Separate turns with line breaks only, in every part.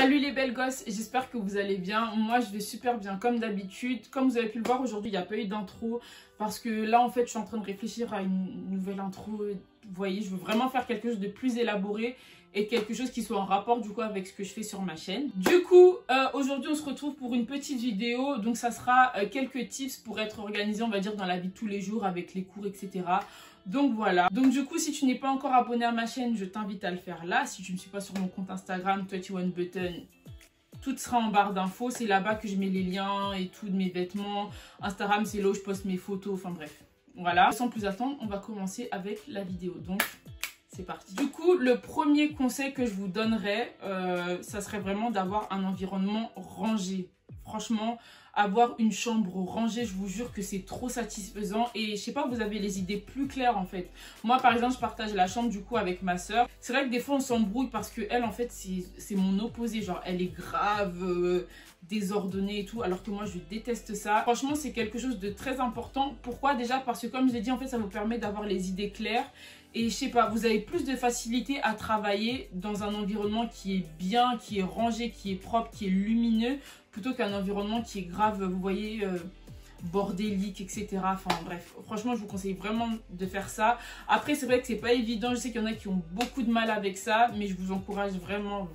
Salut les belles gosses, j'espère que vous allez bien. Moi je vais super bien comme d'habitude. Comme vous avez pu le voir aujourd'hui, il n'y a pas eu d'intro parce que là en fait je suis en train de réfléchir à une nouvelle intro. Vous voyez, je veux vraiment faire quelque chose de plus élaboré et quelque chose qui soit en rapport du coup avec ce que je fais sur ma chaîne. Du coup, aujourd'hui on se retrouve pour une petite vidéo. Donc ça sera quelques tips pour être organisé, on va dire, dans la vie de tous les jours avec les cours, etc. Donc voilà. Donc du coup, si tu n'es pas encore abonné à ma chaîne, je t'invite à le faire là. Si tu ne me suis pas sur mon compte Instagram, 21button, tout sera en barre d'infos. C'est là-bas que je mets les liens et tout de mes vêtements. Instagram, c'est là où je poste mes photos. Enfin bref, voilà. Sans plus attendre, on va commencer avec la vidéo. Donc, c'est parti. Du coup, le premier conseil que je vous donnerais, ça serait vraiment d'avoir un environnement rangé. Franchement, avoir une chambre rangée, je vous jure que c'est trop satisfaisant. Et je sais pas, vous avez les idées plus claires en fait. Moi par exemple, je partage la chambre du coup avec ma soeur. C'est vrai que des fois on s'embrouille parce que elle en fait c'est mon opposé. Genre elle est grave désordonnée et tout, alors que moi je déteste ça. Franchement c'est quelque chose de très important. Pourquoi? Déjà parce que comme je l'ai dit, en fait ça vous permet d'avoir les idées claires. Et je sais pas, vous avez plus de facilité à travailler dans un environnement qui est bien, qui est rangé, qui est propre, qui est lumineux, plutôt qu'un environnement qui est grave, vous voyez, bordélique, etc. Enfin bref, franchement je vous conseille vraiment de faire ça. Après c'est vrai que c'est pas évident, je sais qu'il y en a qui ont beaucoup de mal avec ça, mais je vous encourage vraiment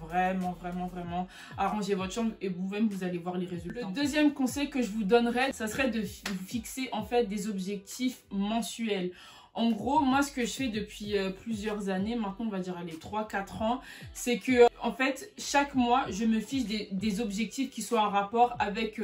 à ranger votre chambre et vous-même vous allez voir les résultats. Le deuxième conseil que je vous donnerais, ça serait de vous fixer en fait des objectifs mensuels. En gros, moi, ce que je fais depuis plusieurs années, maintenant, on va dire, allez, 3-4 ans, c'est que, en fait, chaque mois, je me fixe des objectifs qui soient en rapport avec,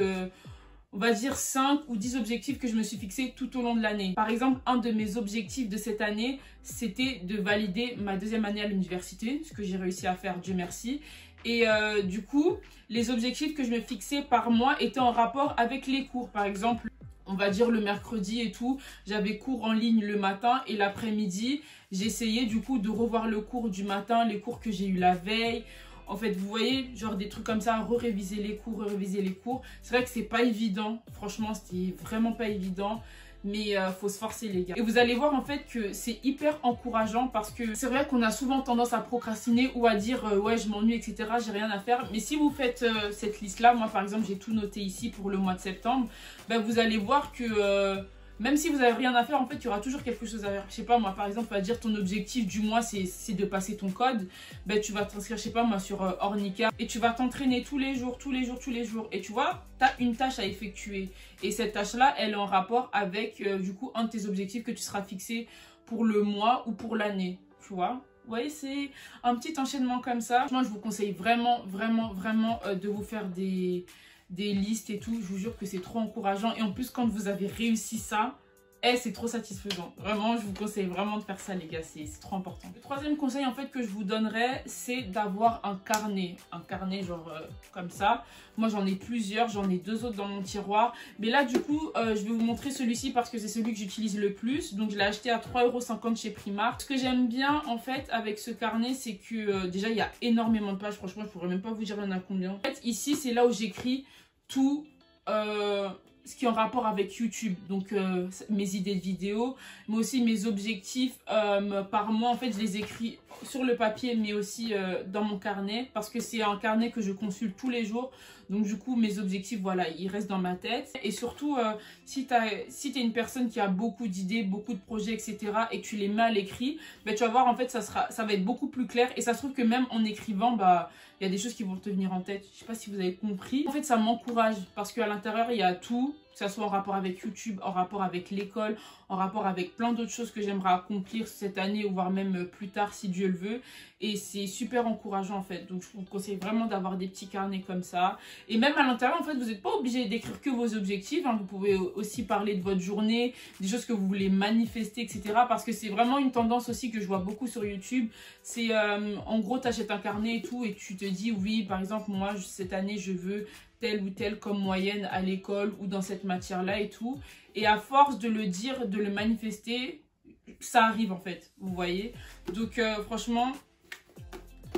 on va dire, 5 ou 10 objectifs que je me suis fixés tout au long de l'année. Par exemple, un de mes objectifs de cette année, c'était de valider ma deuxième année à l'université, ce que j'ai réussi à faire, Dieu merci. Et du coup, les objectifs que je me fixais par mois étaient en rapport avec les cours. Par exemple, on va dire le mercredi et tout, j'avais cours en ligne le matin et l'après-midi, j'essayais du coup de revoir le cours du matin, les cours que j'ai eu la veille. En fait, vous voyez, genre des trucs comme ça, réviser les cours, réviser les cours. C'est vrai que c'est pas évident, franchement, c'était vraiment pas évident. Mais faut se forcer les gars. Et vous allez voir en fait que c'est hyper encourageant parce que c'est vrai qu'on a souvent tendance à procrastiner ou à dire ouais je m'ennuie etc, j'ai rien à faire. Mais si vous faites cette liste là, moi par exemple j'ai tout noté ici pour le mois de septembre, ben, vous allez voir que même si vous n'avez rien à faire, en fait, il y aura toujours quelque chose à faire. Je sais pas, moi, par exemple, on va dire ton objectif du mois, c'est de passer ton code. Ben, tu vas t'inscrire, je sais pas, moi, sur Ornica. Et tu vas t'entraîner tous les jours. Et tu vois, tu as une tâche à effectuer. Et cette tâche-là, elle est en rapport avec, du coup, un de tes objectifs que tu seras fixé pour le mois ou pour l'année. Tu vois? Vous voyez, c'est un petit enchaînement comme ça. Moi, je vous conseille vraiment de vous faire des listes et tout. Je vous jure que c'est trop encourageant. Et en plus, quand vous avez réussi ça, c'est trop satisfaisant. Vraiment, je vous conseille vraiment de faire ça, les gars. C'est trop important. Le troisième conseil, en fait, que je vous donnerais, c'est d'avoir un carnet. Un carnet, genre, comme ça. Moi, j'en ai plusieurs. J'en ai 2 autres dans mon tiroir. Mais là, du coup, je vais vous montrer celui-ci parce que c'est celui que j'utilise le plus. Donc, je l'ai acheté à 3,50 € chez Primark. Ce que j'aime bien, en fait, avec ce carnet, c'est que, déjà, il y a énormément de pages. Franchement, je pourrais même pas vous dire il y en a combien. En fait, ici, c'est là où j'écris tout ce qui est en rapport avec YouTube, donc mes idées de vidéos, mais aussi mes objectifs par mois. En fait, je les écris sur le papier, mais aussi dans mon carnet, parce que c'est un carnet que je consulte tous les jours. Donc du coup, mes objectifs, voilà, ils restent dans ma tête. Et surtout, si t'es une personne qui a beaucoup d'idées, beaucoup de projets, etc., et que tu les mets à l'écrit, ben, tu vas voir, en fait, ça va être beaucoup plus clair. Et ça se trouve que même en écrivant, bah, il y a des choses qui vont te venir en tête. Je sais pas si vous avez compris. En fait, ça m'encourage parce qu'à l'intérieur, il y a tout. Que ça soit en rapport avec YouTube, en rapport avec l'école, en rapport avec plein d'autres choses que j'aimerais accomplir cette année ou voire même plus tard si Dieu le veut. Et c'est super encourageant en fait. Donc je vous conseille vraiment d'avoir des petits carnets comme ça. Et même à l'intérieur en fait, vous n'êtes pas obligé d'écrire que vos objectifs. Hein. Vous pouvez aussi parler de votre journée, des choses que vous voulez manifester, etc. Parce que c'est vraiment une tendance aussi que je vois beaucoup sur YouTube. C'est en gros, tu achètes un carnet et tout et tu te dis oui, par exemple, moi cette année je veux telle ou telle comme moyenne à l'école ou dans cette matière-là et tout. Et à force de le dire, de le manifester, ça arrive en fait, vous voyez. Donc franchement,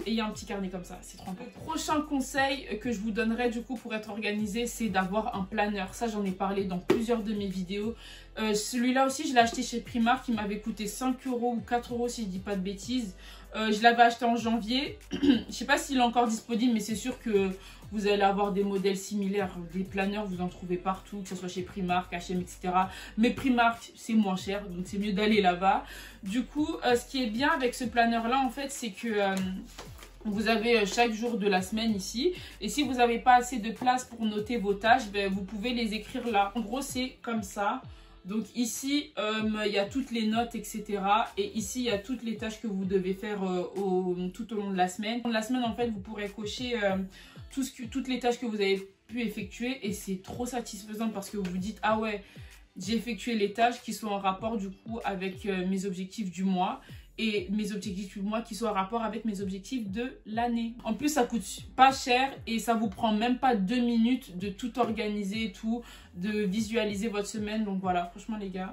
ayez un petit carnet comme ça, c'est trop important. Le prochain conseil que je vous donnerais du coup pour être organisé, c'est d'avoir un planeur. Ça, j'en ai parlé dans plusieurs de mes vidéos. Celui-là aussi, je l'ai acheté chez Primark, il m'avait coûté 5 € ou 4 € si je dis pas de bêtises. Je l'avais acheté en janvier. Je sais pas s'il est encore disponible, mais c'est sûr que vous allez avoir des modèles similaires. Des planeurs, vous en trouvez partout, que ce soit chez Primark, H&M, etc. Mais Primark, c'est moins cher, donc c'est mieux d'aller là-bas. Du coup, ce qui est bien avec ce planeur-là, en fait, c'est que vous avez chaque jour de la semaine ici. Et si vous n'avez pas assez de place pour noter vos tâches, ben, vous pouvez les écrire là. En gros, c'est comme ça. Donc ici, il y a toutes les notes, etc. Et ici, il y a toutes les tâches que vous devez faire tout au long de la semaine. Dans la semaine, en fait, vous pourrez cocher toutes les tâches que vous avez pu effectuer. Et c'est trop satisfaisant parce que vous vous dites, ah ouais, j'ai effectué les tâches qui sont en rapport du coup avec mes objectifs du mois. Et mes objectifs du mois qui sont en rapport avec mes objectifs de l'année. En plus, ça coûte pas cher et ça vous prend même pas 2 minutes de tout organiser et tout, de visualiser votre semaine. Donc voilà, franchement les gars,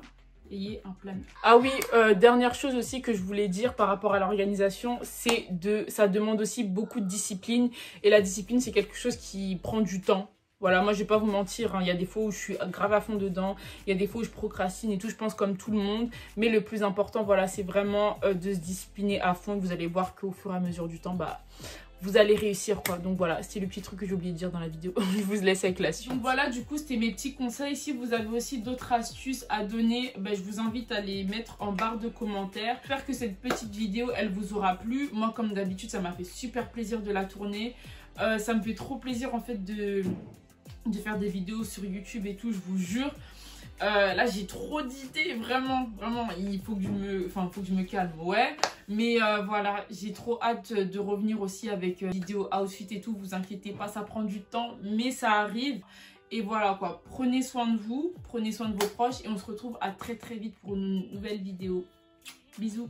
ayez un plan. Ah oui, dernière chose aussi que je voulais dire par rapport à l'organisation, c'est ça demande aussi beaucoup de discipline. Et la discipline, c'est quelque chose qui prend du temps. Voilà, moi je vais pas vous mentir, hein. Il y a des fois où je suis grave à fond dedans, il y a des fois où je procrastine et tout, je pense comme tout le monde. Mais le plus important, voilà, c'est vraiment de se discipliner à fond. Vous allez voir qu'au fur et à mesure du temps, bah, vous allez réussir quoi. Donc voilà, c'était le petit truc que j'ai oublié de dire dans la vidéo. Je vous laisse avec la suite. Donc voilà, du coup, c'était mes petits conseils. Si vous avez aussi d'autres astuces à donner, bah, je vous invite à les mettre en barre de commentaires. J'espère que cette petite vidéo, elle vous aura plu. Moi, comme d'habitude, ça m'a fait super plaisir de la tourner. Ça me fait trop plaisir en fait de faire des vidéos sur YouTube et tout, je vous jure. Là j'ai trop d'idées, vraiment il faut que je me calme, ouais, mais voilà, j'ai trop hâte de revenir aussi avec vidéo outfit et tout. Vous inquiétez pas, ça prend du temps mais ça arrive. Et voilà quoi, prenez soin de vous, prenez soin de vos proches et on se retrouve à très vite pour une nouvelle vidéo. Bisous.